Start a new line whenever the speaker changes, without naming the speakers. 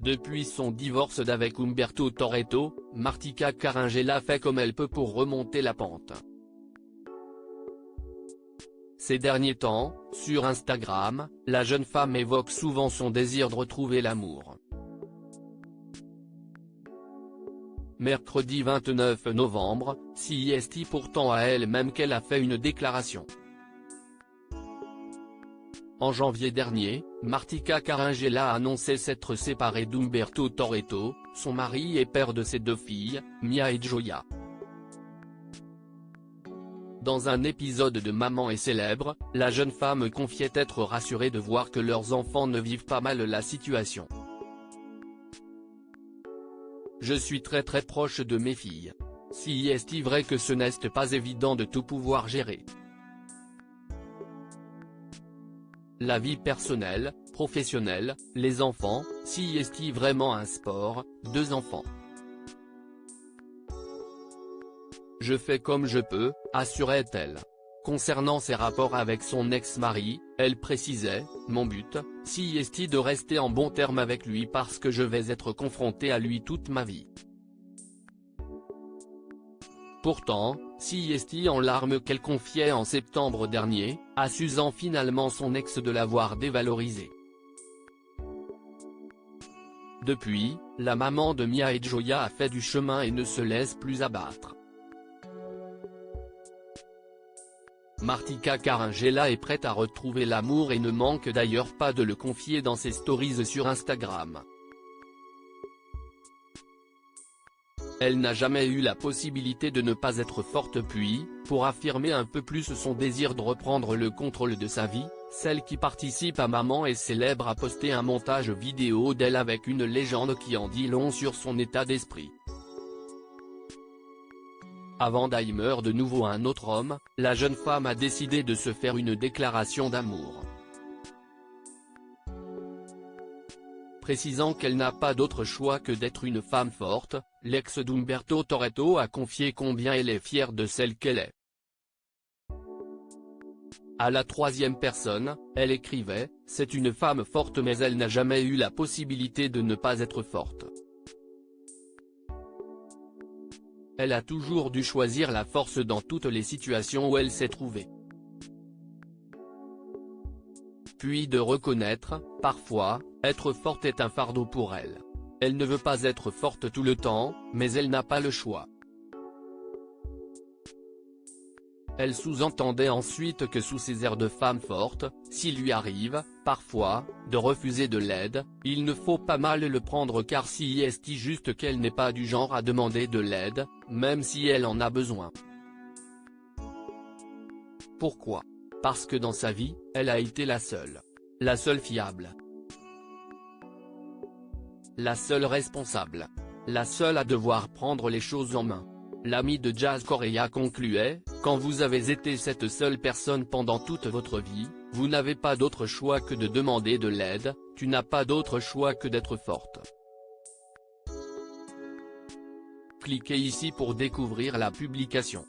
Depuis son divorce d'avec Umberto Toretto, Martika Caringella fait comme elle peut pour remonter la pente. Ces derniers temps, sur Instagram, la jeune femme évoque souvent son désir de retrouver l'amour. Mercredi 29 novembre, CIST pourtant à elle-même qu'elle a fait une déclaration. En janvier dernier, Martika Caringella a annoncé s'être séparée d'Umberto Toretto, son mari et père de ses 2 filles, Mia et Gioia. Dans un épisode de Maman est célèbre, la jeune femme confiait être rassurée de voir que leurs enfants ne vivent pas mal la situation. Je suis très proche de mes filles. Si est-il vrai que ce n'est pas évident de tout pouvoir gérer. La vie personnelle, professionnelle, les enfants, si est-il vraiment un sport, 2 enfants. Je fais comme je peux, assurait-elle. Concernant ses rapports avec son ex-mari, elle précisait, mon but, si est de rester en bons termes avec lui parce que je vais être confrontée à lui toute ma vie. Pourtant, si est en larmes qu'elle confiait en septembre dernier, accusant finalement son ex de l'avoir dévalorisée. Depuis, la maman de Mia et Gioia a fait du chemin et ne se laisse plus abattre. Martika Caringella est prête à retrouver l'amour et ne manque d'ailleurs pas de le confier dans ses stories sur Instagram. Elle n'a jamais eu la possibilité de ne pas être forte puis, pour affirmer un peu plus son désir de reprendre le contrôle de sa vie, celle qui participe à Maman est célèbre a posté un montage vidéo d'elle avec une légende qui en dit long sur son état d'esprit. Avant d'Alzheimer de nouveau un autre homme, la jeune femme a décidé de se faire une déclaration d'amour. Précisant qu'elle n'a pas d'autre choix que d'être une femme forte, l'ex d'Umberto Toretto a confié combien elle est fière de celle qu'elle est. À la 3e personne, elle écrivait, c'est une femme forte mais elle n'a jamais eu la possibilité de ne pas être forte. Elle a toujours dû choisir la force dans toutes les situations où elle s'est trouvée. Puis de reconnaître, parfois, être forte est un fardeau pour elle. Elle ne veut pas être forte tout le temps, mais elle n'a pas le choix. Elle sous-entendait ensuite que sous ses airs de femme forte, s'il lui arrive, parfois, de refuser de l'aide, il ne faut pas mal le prendre car si est juste qu'elle n'est pas du genre à demander de l'aide, même si elle en a besoin. Pourquoi? Parce que dans sa vie, elle a été la seule fiable. La seule responsable. La seule à devoir prendre les choses en main. L'ami de Jazz Correa concluait, quand vous avez été cette seule personne pendant toute votre vie, vous n'avez pas d'autre choix que de demander de l'aide, tu n'as pas d'autre choix que d'être forte. Cliquez ici pour découvrir la publication.